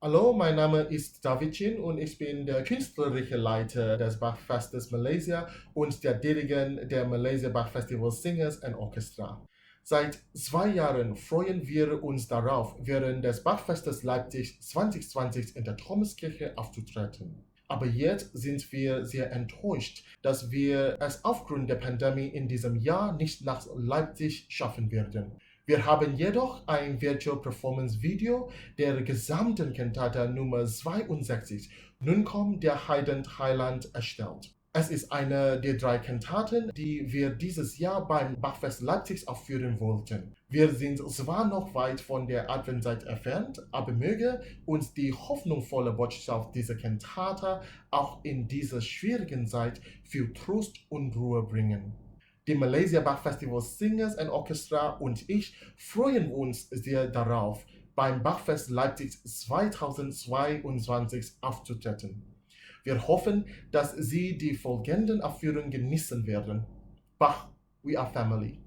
Hallo, mein Name ist David Chin und ich bin der künstlerische Leiter des Bachfestes Malaysia und der Dirigent der Malaysia Bach Festival Singers and Orchestra. Seit 2 Jahren freuen wir uns darauf, während des Bachfestes Leipzig 2020 in der Thomaskirche aufzutreten. Aber jetzt sind wir sehr enttäuscht, dass wir es aufgrund der Pandemie in diesem Jahr nicht nach Leipzig schaffen werden. Wir haben jedoch ein Virtual Performance Video der gesamten Cantata Nummer 62, Nun komm, der Heiden Heiland, erstellt. Es ist eine der 3 Kantaten, die wir dieses Jahr beim Bachfest Leipzig aufführen wollten. Wir sind zwar noch weit von der Adventszeit entfernt, aber möge uns die hoffnungsvolle Botschaft dieser Cantata auch in dieser schwierigen Zeit viel Trost und Ruhe bringen. Die Malaysia Bach Festival Singers and Orchestra und ich freuen uns sehr darauf, beim Bachfest Leipzig 2022 aufzutreten. Wir hoffen, dass Sie die folgenden Aufführungen genießen werden. Bach, we are family.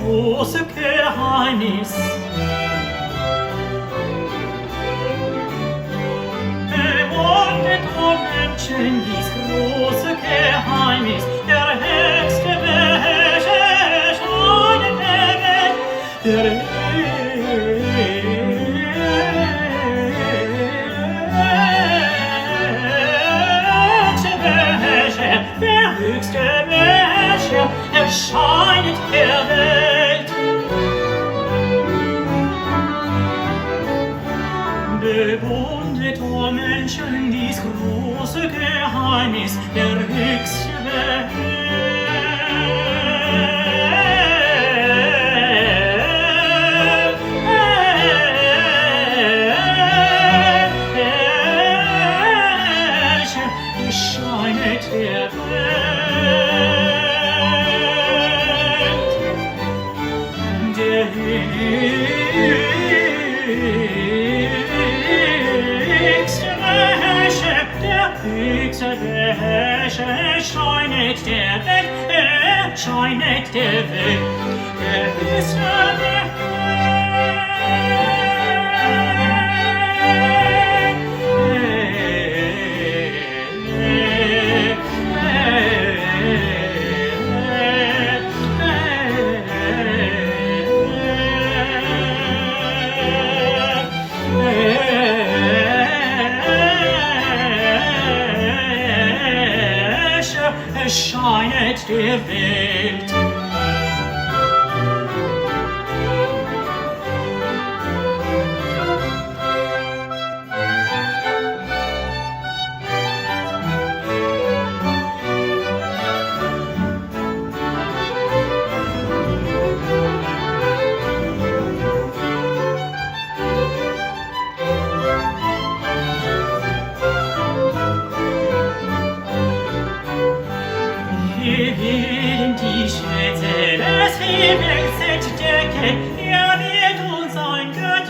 große Geheimnis. Bewundert, o Menschen, dies große Geheimnis, der höchste Beherrscher scheint der Welt, der höchste Beherrscher erscheinet der Welt. Bewundert, o Menschen, dies große Geheimnis, der höchste Beherrscher erscheinet der Welt. Der höchste Beherrscher erscheinet der Welt, erscheinet der Welt, der höchste erscheinet der Welt.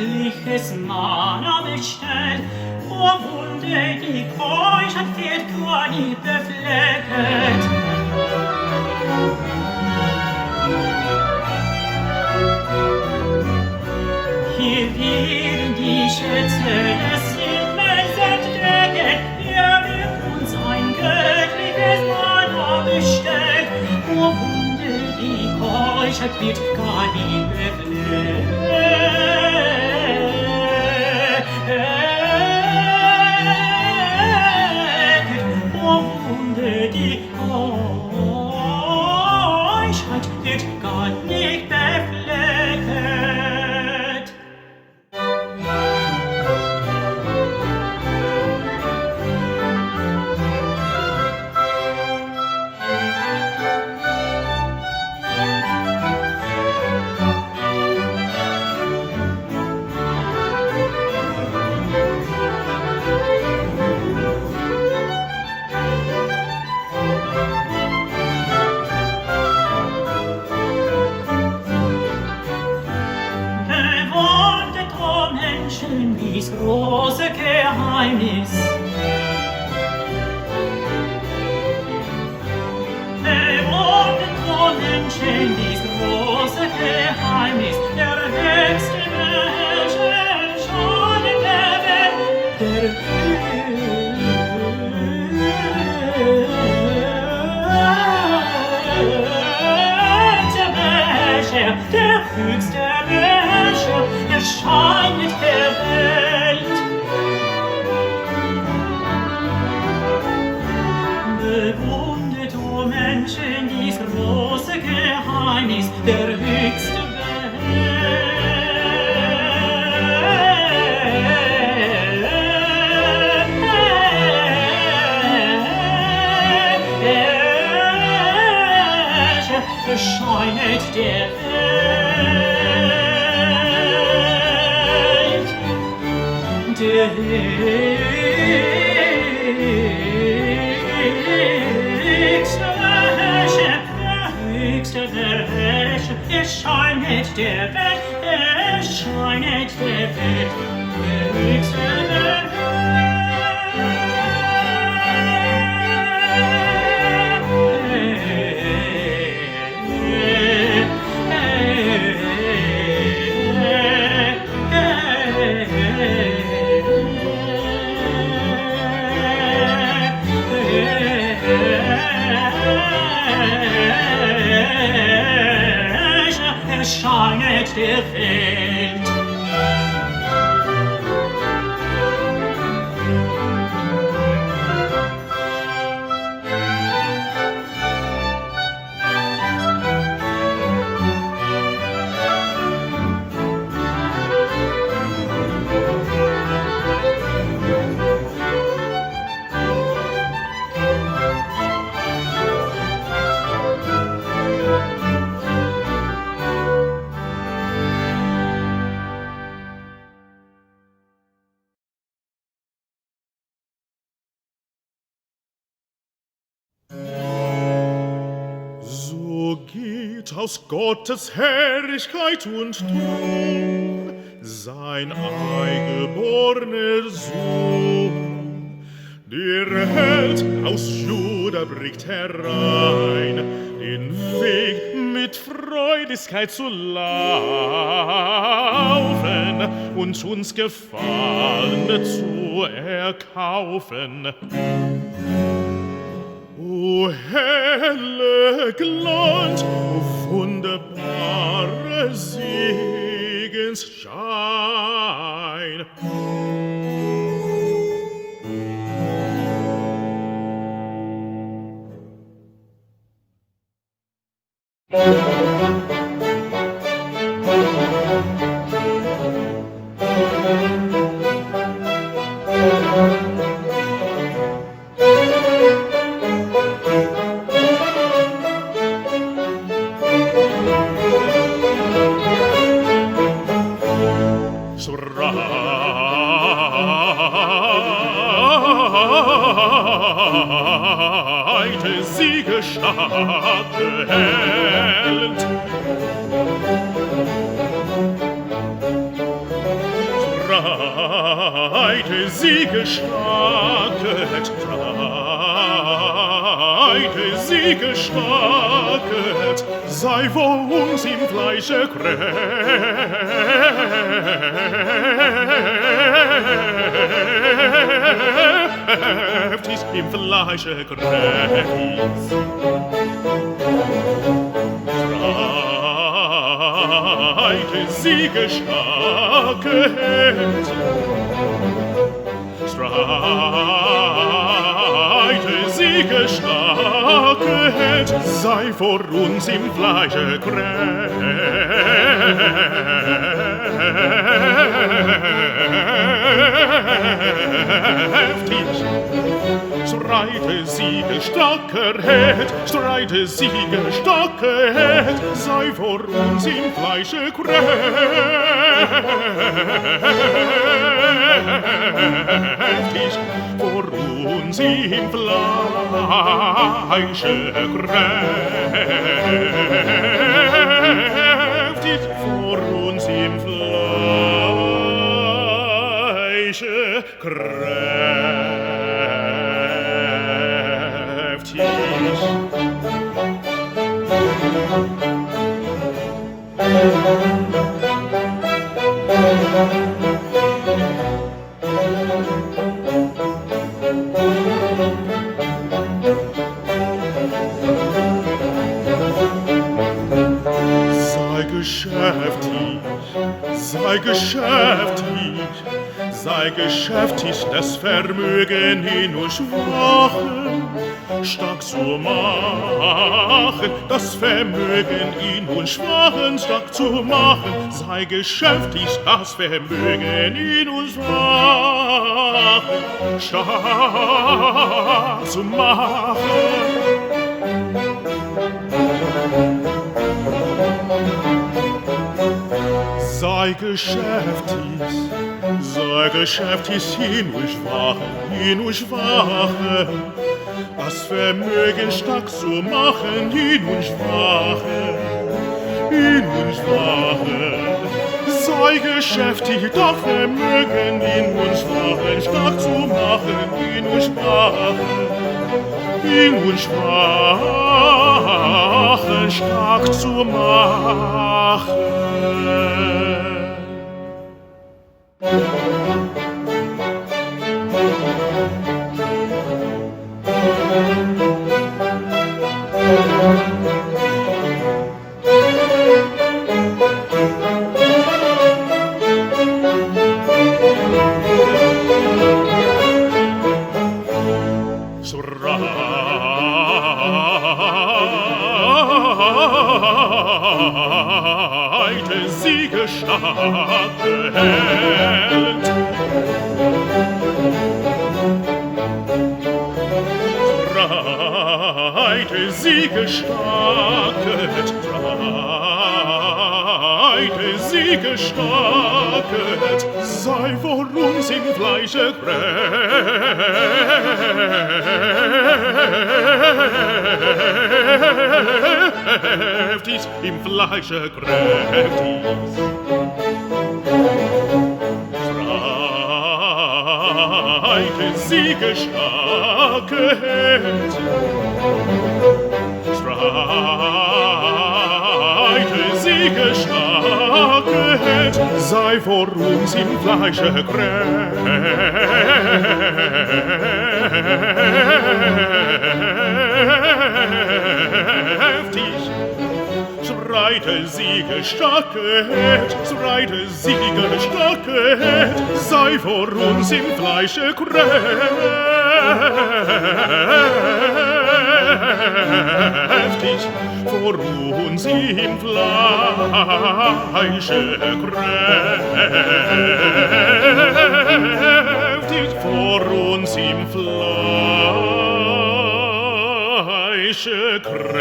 göttliches Mana bestellt, o Wunde, die Keuschheit wird gar nie beflecket. Hier werden die Schätze des Himmels entdeckt, hier wird uns ein göttliches Mana bestellt, o Wunde, die Keuschheit wird gar nie befleckt. O Wunde, die Keuschheit wird gar nicht befleckt. Bewundert, o Menschen, dies große Geheimnis. Bewundert, o Menschen, dies große Geheimnis, der höchste Beherrscher, schon in der Welt, der höchste Beherrscher erscheinet der Welt. Bewundert, o Menschen, dies große Geheimnis, der höchste Beherrscher erscheinet der Welt. Der höchste Beherrscher erscheinet der Welt, erscheinet der Welt, der höchste erscheinet der Welt. Aus Gottes Herrlichkeit und Thron, sein eingeborener Sohn. Der Held aus Juda bringt herein, den Weg mit Freudigkeit zu laufen und uns Gefallene zu erkaufen. O helle Glanz, o wunderbare Segensschein. Streite, Siegestarke Held. Streite, Siege starket, Streite, Siege starket, sei vor uns im Fleische kräftig, im Fleische kräftig. Streite, Siege starket, Streite, Siege starket, sei vor uns im Fleische kräftig. Streite, Siege starket, Streite, Siege starket, sei vor uns im Fleische kräftig, vor uns im Fleische kräftig, vor uns im Fleische kräftig. Sei geschäftig, sei geschäftig, das Vermögen in uns Schwachen stark zu machen, das Vermögen in uns Schwachen stark zu machen, sei geschäftig, das Vermögen in uns Schwachen stark zu machen. Sei geschäftig in uns Schwachen, das Vermögen stark zu machen in uns Schwachen, Sei geschäftig, das Vermögen in uns Schwachen stark zu machen, in uns Schwachen stark zu machen. Streite, Siege stark hält. Streite, Siege stark hält. Streite, Siege stark hält. Sei vor uns im Fleische kräftig, im Fleische kräftig. Streite, Siege stark hält. Streite, Siege stark hält. Sei vor uns im Fleische kräftig. Streite, Siege stark hält. Streite, Siege stark hält. Sei vor uns im Fleische kräftig. Vor uns im Fleische kräftig. Vor uns im Fleische kräftig.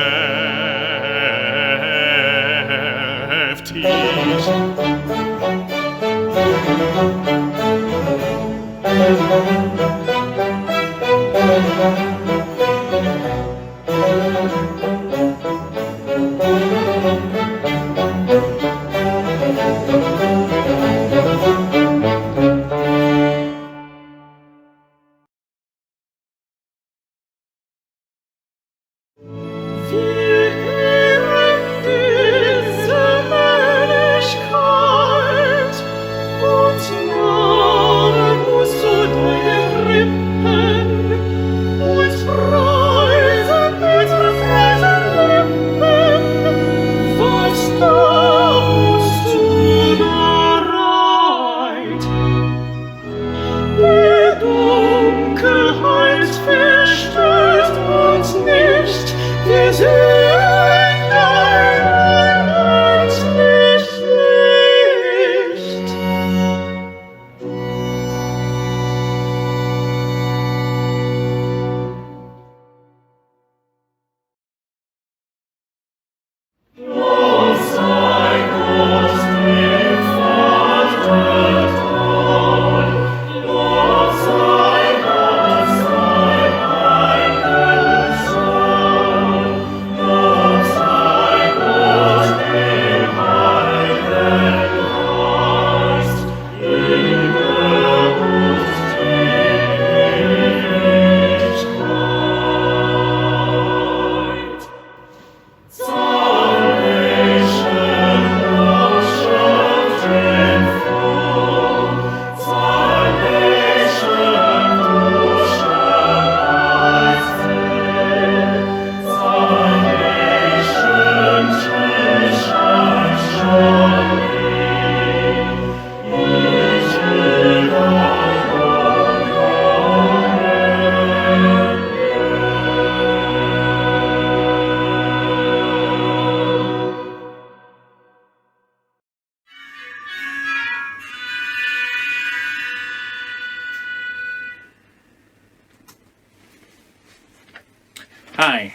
Hi,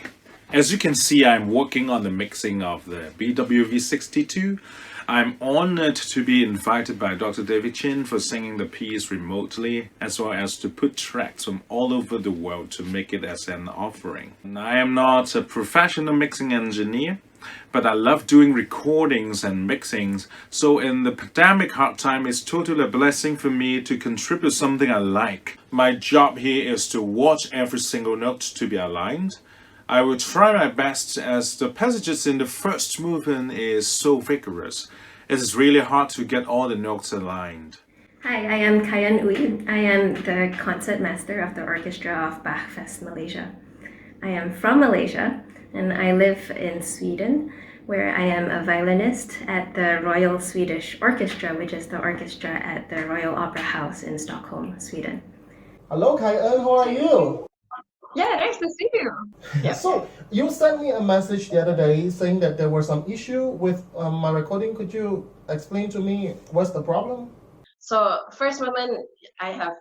as you can see, I'm working on the mixing of the BWV 62. I'm honored to be invited by Dr. David Chin for singing the piece remotely, as well as to put tracks from all over the world to make it as an offering. And I am not a professional mixing engineer, but I love doing recordings and mixings, so in the pandemic hard time, it's totally a blessing for me to contribute something I like. My job here is to watch every single note to be aligned. I will try my best as the passages in the first movement is so vigorous. It is really hard to get all the notes aligned. Hi, I am Kayan Uy. I am the concert master of the orchestra of Bachfest Malaysia. I am from Malaysia and I live in Sweden, where I am a violinist at the Royal Swedish Orchestra, which is the orchestra at the Royal Opera House in Stockholm, Sweden. Hello, Kayan, how are you? Yeah, nice to see you. Yeah. So, you sent me a message the other day saying that there was some issue with my recording. Could you explain to me what's the problem? So, first moment, I have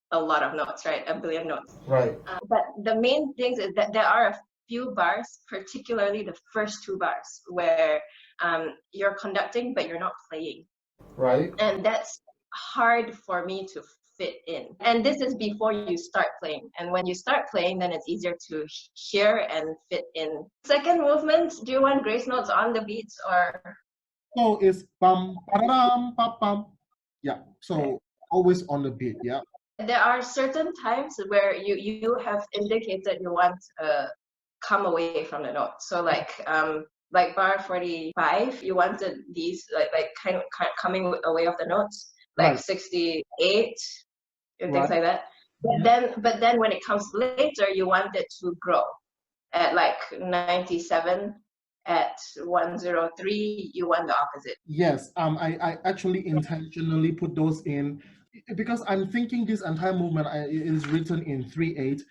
a lot of notes, right? A billion notes. Right. But the main things is that there are a few bars, particularly the first two bars, where you're conducting but you're not playing. Right. And that's hard for me to fit in. And this is before you start playing. And when you start playing, then it's easier to hear and fit in. Second movement, do you want grace notes on the beats or? So it's bum, ba-da-dum, ba-bum. Yeah, so always on the beat, yeah. There are certain times where you have indicated you want to come away from the note. So like bar 45, you wanted these like kind of coming away of the notes, like Right. 68 and things Right. like that. But then when it comes later, you want it to grow at like 97. At 103, you want the opposite. Yes, I actually intentionally put those in because I'm thinking this entire movement is written in 3/8,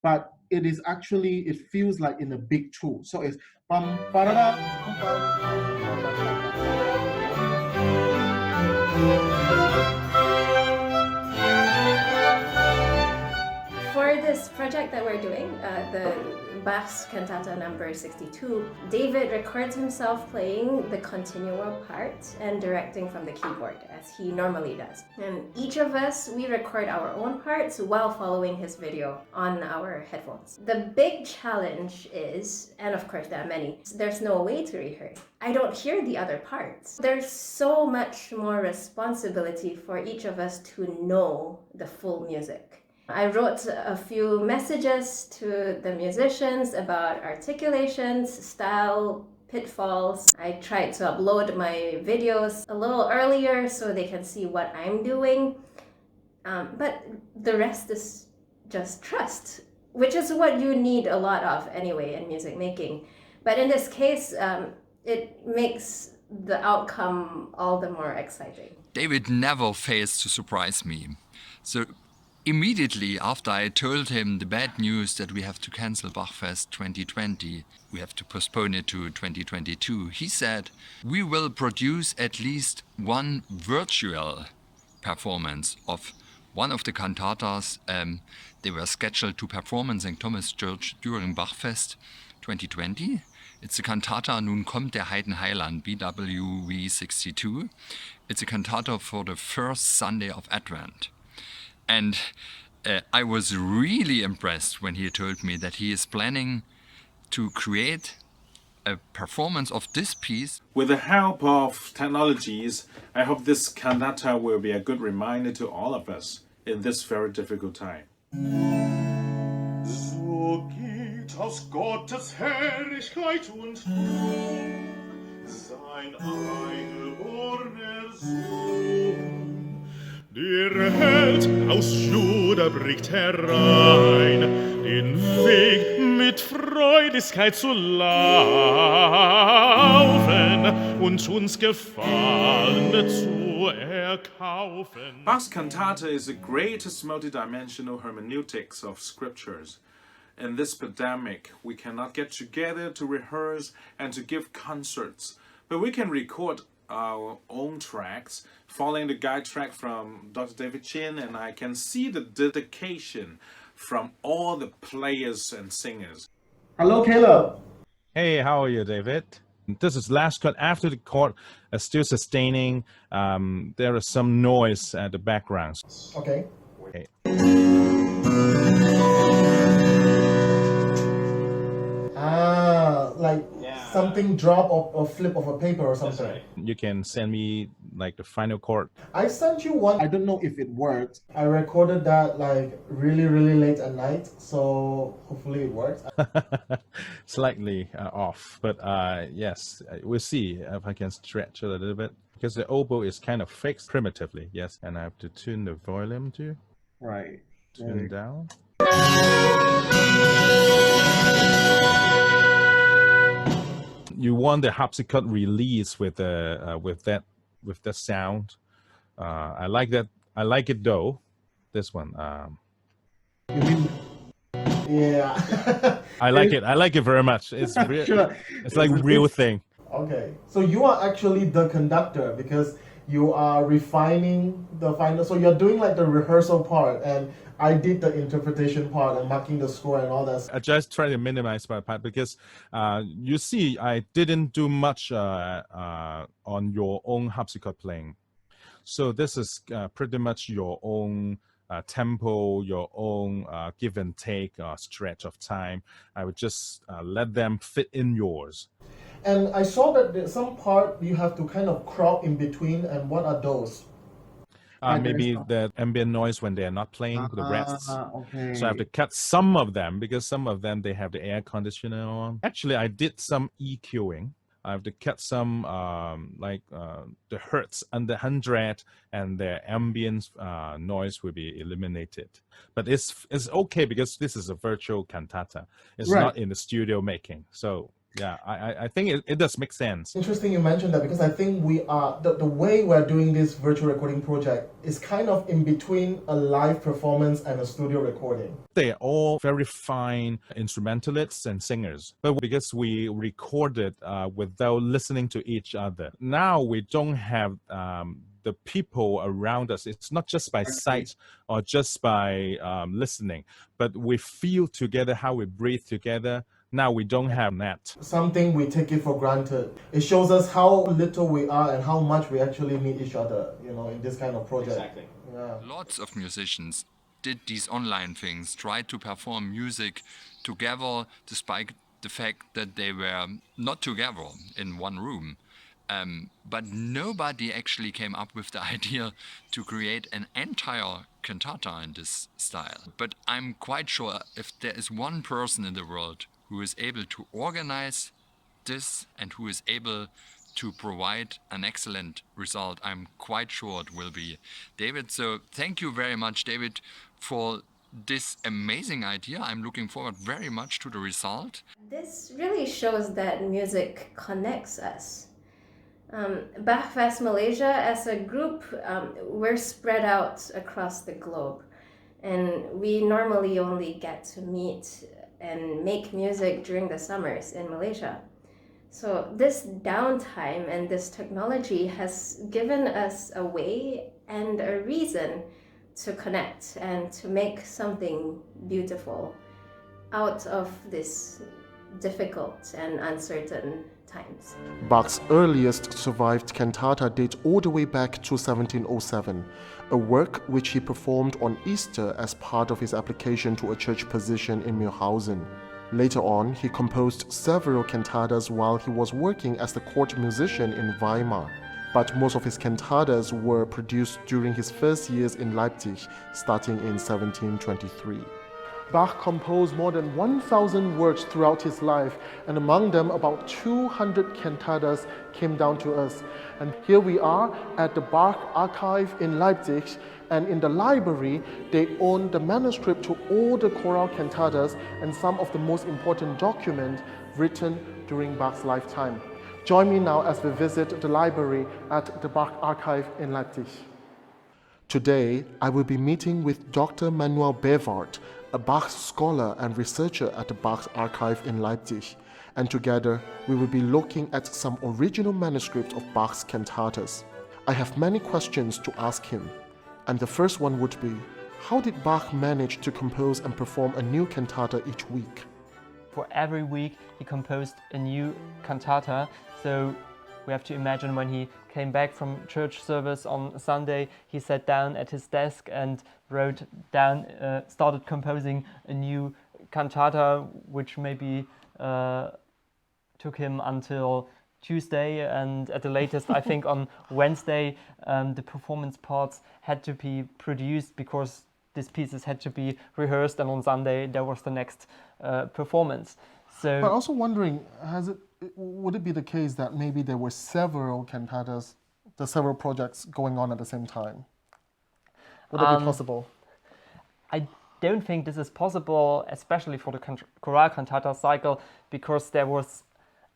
but it is actually, it feels like in a big two. So it's bum, ba-da-da, bum, For this project that we're doing, the Bach Cantata number 62, David records himself playing the continuo part and directing from the keyboard, as he normally does. And each of us, we record our own parts while following his video on our headphones. The big challenge is, and of course there are many, there's no way to rehearse. I don't hear the other parts. There's so much more responsibility for each of us to know the full music. I wrote a few messages to the musicians about articulations, style, pitfalls. I tried to upload my videos a little earlier so they can see what I'm doing. But the rest is just trust, which is what you need a lot of anyway in music making. But in this case, it makes the outcome all the more exciting. David never fails to surprise me. So immediately after I told him the bad news that we have to cancel Bachfest 2020, we have to postpone it to 2022, he said, we will produce at least one virtual performance of one of the cantatas. They were scheduled to perform in St. Thomas Church during Bachfest 2020. It's a cantata Nun komm, der Heiden Heiland, BWV 62. It's a cantata for the first Sunday of Advent. And I was really impressed when he told me that he is planning to create a performance of this piece. With the help of technologies, I hope this cantata will be a good reminder to all of us in this very difficult time. So geht aus Gottes Herrlichkeit und Thron sein eingeborener Sohn. Der Held aus Juda bringt herein, den Weg mit Freudigkeit zu laufen und uns Gefallene zu erkaufen. Bach's cantata is the greatest multidimensional hermeneutics of scriptures. In this pandemic, we cannot get together to rehearse and to give concerts, but we can record our own tracks, following the guide track from Dr. David Chin, and I can see the dedication from all the players and singers. Hello, Caleb. Hey, how are you, David? This is last cut after the chord still sustaining. There is some noise at the background. Okay. Okay. Like something drop or flip of a paper or something. You can send me like the final chord. I sent you one. I don't know if it worked. I recorded that like really, really late at night, so hopefully it works. Slightly off, but yes, we'll see if I can stretch it a little bit because the oboe is kind of fixed primitively. Yes, and I have to tune the volume too. Right. Tune down. You want the harpsichord release with that sound. I like that. I like it though. This one. Yeah. I like it. I like it very much. It's real. Sure. It's like real thing. Okay. So you are actually the conductor because you are refining the final. So you're doing like the rehearsal part, and I did the interpretation part and marking the score and all that. I just try to minimize my part because you see, I didn't do much on your own harpsichord playing. So this is pretty much your own tempo, your own give and take stretch of time. I would just let them fit in yours. And I saw that there's some part you have to kind of crop in between, and what are those? Maybe the ambient noise when they are not playing, the rests. Okay. So I have to cut some of them because some of them they have the air conditioner on. Actually, I did some EQing. I have to cut some the hertz under 100 and the ambient noise will be eliminated. But it's okay because this is a virtual cantata. It's not in the studio making. So yeah, I think it does make sense. Interesting you mentioned that because I think we are, the way we're doing this virtual recording project is kind of in between a live performance and a studio recording. They're all very fine instrumentalists and singers, but because we recorded without listening to each other, now we don't have the people around us. It's not just by sight or just by listening, but we feel together how we breathe together. Now we don't have that. Something we take it for granted. It shows us how little we are and how much we actually need each other, in this kind of project. Exactly. Yeah. Lots of musicians did these online things, tried to perform music together despite the fact that they were not together in one room. But nobody actually came up with the idea to create an entire cantata in this style. But I'm quite sure if there is one person in the world who is able to organize this and who is able to provide an excellent result, I'm quite sure it will be David. So thank you very much, David, for this amazing idea. I'm looking forward very much to the result. This really shows that music connects us. Bachfest Malaysia, as a group, we're spread out across the globe, and we normally only get to meet and make music during the summers in Malaysia. So this downtime and this technology has given us a way and a reason to connect and to make something beautiful out of this difficult and uncertain times. Bach's earliest survived cantata dates all the way back to 1707, a work which he performed on Easter as part of his application to a church position in Mühlhausen. Later on, he composed several cantatas while he was working as the court musician in Weimar. But most of his cantatas were produced during his first years in Leipzig, starting in 1723. Bach composed more than 1,000 works throughout his life, and among them about 200 cantatas came down to us. And here we are at the Bach-Archiv in Leipzig, and in the library they own the manuscript to all the choral cantatas and some of the most important documents written during Bach's lifetime. Join me now as we visit the library at the Bach-Archiv in Leipzig. Today, I will be meeting with Dr. Manuel Bewundert, a Bach scholar and researcher at the Bach-Archiv in Leipzig, and together we will be looking at some original manuscripts of Bach's cantatas. I have many questions to ask him, and the first one would be, how did Bach manage to compose and perform a new cantata each week? For every week he composed a new cantata. So we have to imagine when he came back from church service on Sunday, he sat down at his desk and wrote down, started composing a new cantata, which maybe took him until Tuesday, and at the latest, I think on Wednesday, the performance parts had to be produced because these pieces had to be rehearsed, and on Sunday there was the next performance. So, But also wondering, would it be the case that maybe there were several cantatas, the several projects going on at the same time? Would it be possible? I don't think this is possible, especially for the chorale cantata cycle, because there was,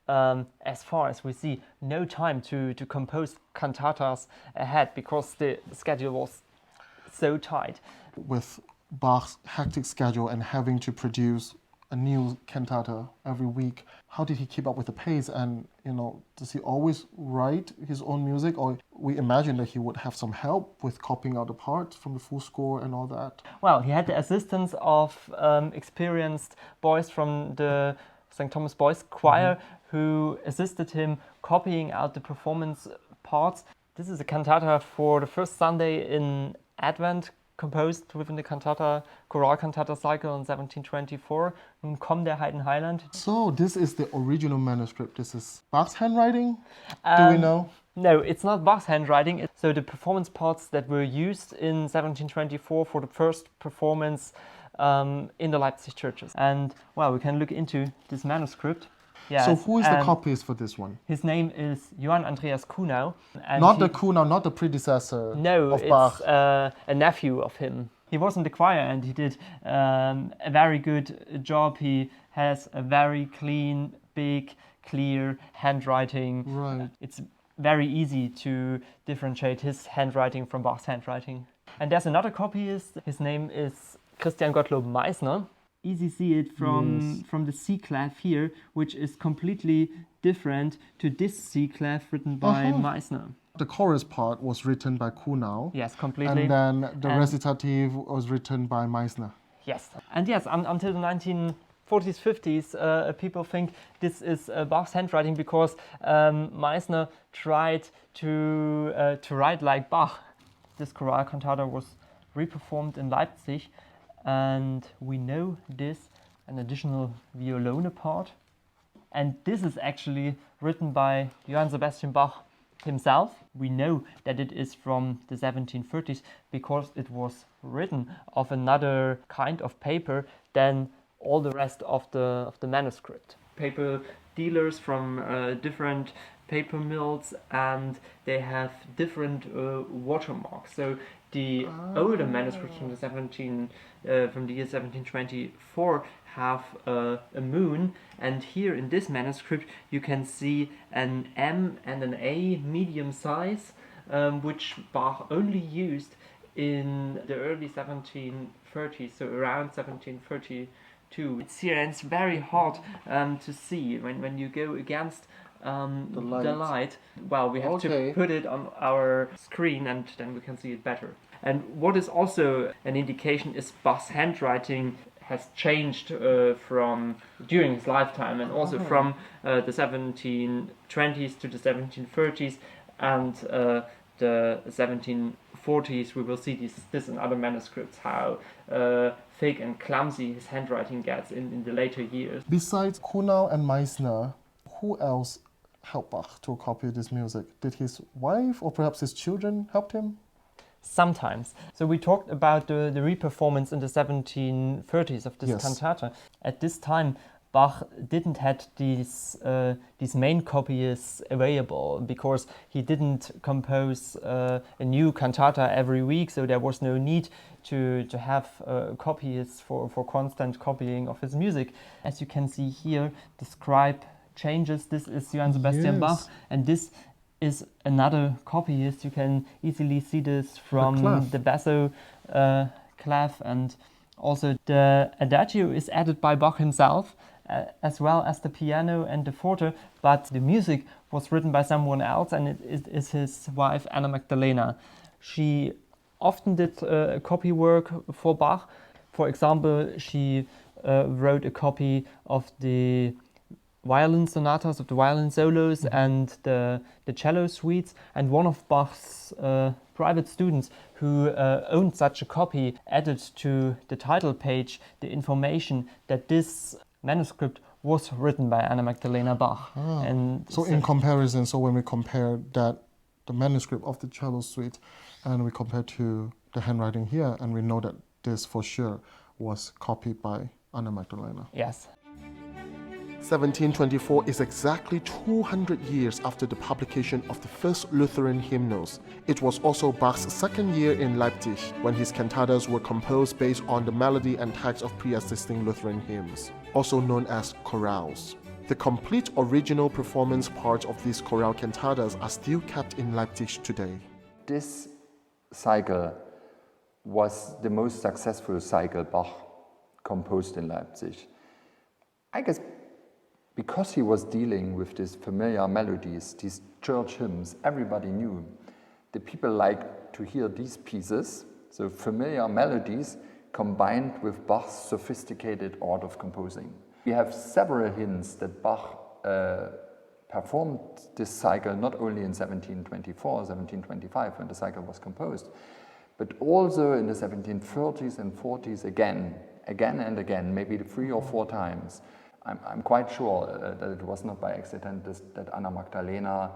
as far as we see, no time to compose cantatas ahead because the schedule was so tight. With Bach's hectic schedule and having to produce a new cantata every week, how did he keep up with the pace? And, does he always write his own music? Or we imagine that he would have some help with copying out the parts from the full score and all that? Well, he had the assistance of experienced boys from the St. Thomas Boys Choir who assisted him copying out the performance parts. This is a cantata for the first Sunday in Advent, composed within the chorale cantata cycle in 1724. Nun komm, der Heiden Heiland. So this is the original manuscript. This is Bach's handwriting? Do we know? No, it's not Bach's handwriting. So the performance parts that were used in 1724 for the first performance in the Leipzig churches. And well, we can look into this manuscript. Yes, so who is the copyist for this one? His name is Johann Andreas Kuhnau. Not the Kuhnau, not the predecessor of Bach. No, it's a nephew of him. He was in the choir and he did a very good job. He has a very clean, big, clear handwriting. Right. It's very easy to differentiate his handwriting from Bach's handwriting. And there's another copyist. His name is Christian Gottlob Meissner. Easy see it from the C clef here, which is completely different to this C clef written by Meissner. The chorus part was written by Kuhnau. Yes, completely. And then the recitative was written by Meissner. Yes. And yes, until the 1940s, 50s, people think this is Bach's handwriting because Meissner tried to write like Bach. This chorale cantata was reperformed in Leipzig. And we know this, an additional violone part. And this is actually written by Johann Sebastian Bach himself. We know that it is from the 1730s because it was written of another kind of paper than all the rest of the manuscript. Paper dealers from different paper mills, and they have different watermarks. So the older manuscripts from the year 1724 have a moon, and here in this manuscript you can see an M and an A medium size, which Bach only used in the early 1730s, so around 1732. It's here and it's very hard to see when you go against the light. Well, we have to put it on our screen and then we can see it better. And what is also an indication is Bach's handwriting has changed from during his lifetime and also from the 1720s to the 1730s and the 1740s. We will see this in other manuscripts, how thick and clumsy his handwriting gets in the later years. Besides Kuhnau and Meissner, who else helped Bach to copy this music? Did his wife or perhaps his children help him? Sometimes. So we talked about the reperformance in the 1730s of this cantata. At this time, Bach didn't have these main copyists available because he didn't compose a new cantata every week, so there was no need to have copyists for constant copying of his music. As you can see here, the scribe changes. This is Johann Sebastian Bach, and this is another copyist. You can easily see this from the basso clef, and also the adagio is added by Bach himself, as well as the piano and the forte, but the music was written by someone else, and it is his wife Anna Magdalena. She often did copy work for Bach. For example, she wrote a copy of the violin sonatas, of the violin solos, and the cello suites. And one of Bach's private students who owned such a copy added to the title page the information that this manuscript was written by Anna Magdalena Bach. And so in comparison, so when we compare that, the manuscript of the cello suite, and we compare to the handwriting here, and we know that this for sure was copied by Anna Magdalena. Yes. 1724 is exactly 200 years after the publication of the first Lutheran hymnals. It was also Bach's second year in Leipzig, when his cantatas were composed based on the melody and text of pre-existing Lutheran hymns, also known as chorales. The complete original performance parts of these chorale cantatas are still kept in Leipzig today. This cycle was the most successful cycle Bach composed in Leipzig. I guess because he was dealing with these familiar melodies, these church hymns, everybody knew. The people liked to hear these pieces, so familiar melodies combined with Bach's sophisticated art of composing. We have several hints that Bach performed this cycle not only in 1724, 1725, when the cycle was composed, but also in the 1730s and 40s again and again, maybe 3 or 4 times. I'm quite sure that it was not by accident that Anna Magdalena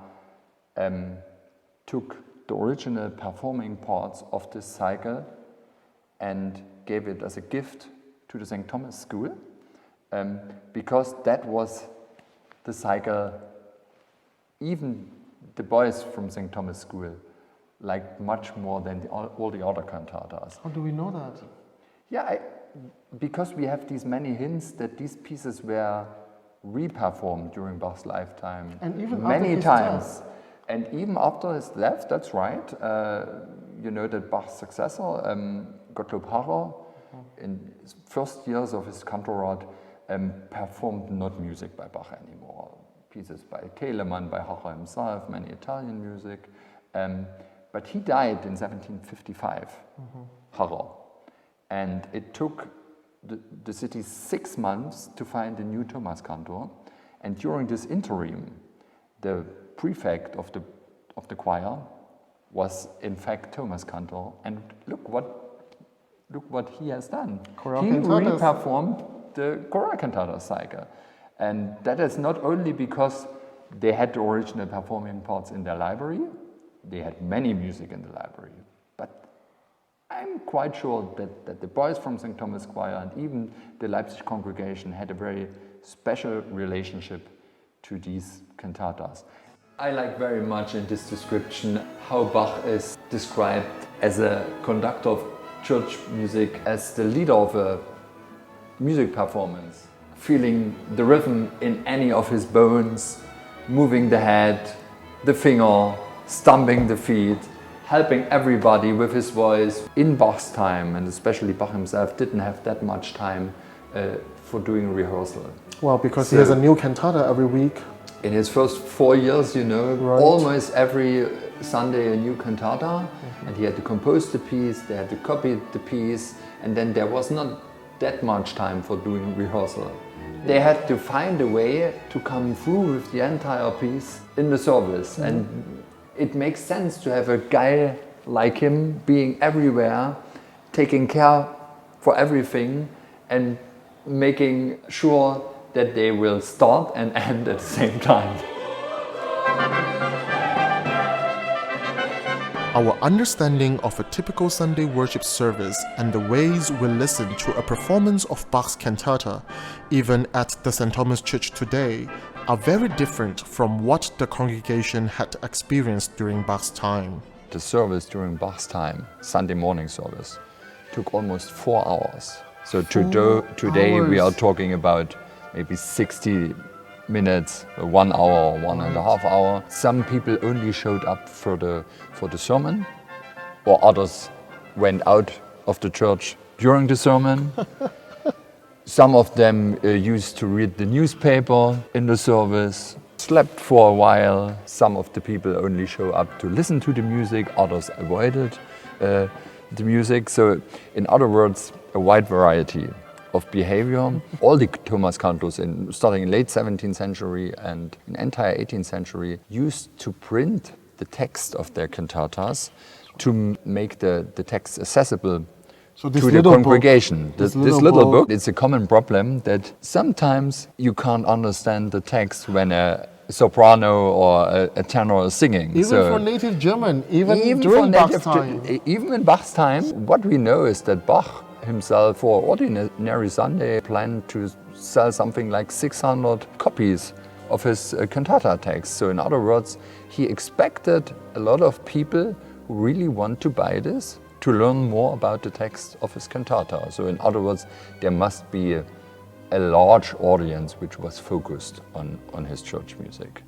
took the original performing parts of this cycle and gave it as a gift to the St. Thomas School, because that was the cycle even the boys from St. Thomas School liked much more than all the other cantatas. How do we know that? Yeah, because we have these many hints that these pieces were re-performed during Bach's lifetime, and even many after times. his death. And even after his death, that's right. You know that Bach's successor, Gottlob Harrer, in his first years of his cantorate, performed not music by Bach anymore. Pieces by Telemann, by Harrer himself, many Italian music. But he died in 1755, Harrer. And it took the city 6 months to find a new Thomas cantor. And during this interim, the prefect of the choir was in fact Thomas cantor. And look what he has done. He re-performed the chorale cantata cycle. And that is not only because they had the original performing parts in their library, they had many music in the library, but I'm quite sure that the boys from St. Thomas Choir and even the Leipzig congregation had a very special relationship to these cantatas. I like very much in this description how Bach is described as a conductor of church music, as the leader of a music performance, feeling the rhythm in any of his bones, moving the head, the finger, stomping the feet, helping everybody with his voice. In Bach's time, and especially Bach himself, didn't have that much time for doing rehearsal. Well, because he has a new cantata every week. In his first 4 years, you know, almost every Sunday a new cantata, and he had to compose the piece, they had to copy the piece, and then there was not that much time for doing rehearsal. They had to find a way to come through with the entire piece in the service, and it makes sense to have a guy like him being everywhere, taking care for everything, and making sure that they will start and end at the same time. Our understanding of a typical Sunday worship service and the ways we listen to a performance of Bach's cantata, even at the St. Thomas Church today, are very different from what the congregation had experienced during Bach's time. The service during Bach's time, Sunday morning service, took almost 4 hours. So today we are talking about maybe 60 minutes, 1 hour, 1.5 hours. Some people only showed up for the sermon, or others went out of the church during the sermon. Some of them used to read the newspaper in the service, slept for a while. Some of the people only show up to listen to the music, others avoided the music. So in other words, a wide variety of behavior. All the Thomas cantos, starting in late 17th century and in entire 18th century, used to print the text of their cantatas to make the text accessible So this to the little congregation. book, This little book, it's a common problem that sometimes you can't understand the text when a soprano or a tenor is singing. Even for native German, even during Bach's time. Even in Bach's time, what we know is that Bach himself, for Ordinary Sunday, planned to sell something like 600 copies of his cantata text. So in other words, he expected a lot of people who really want to buy this to learn more about the text of his cantata. So in other words, there must be a large audience which was focused on his church music.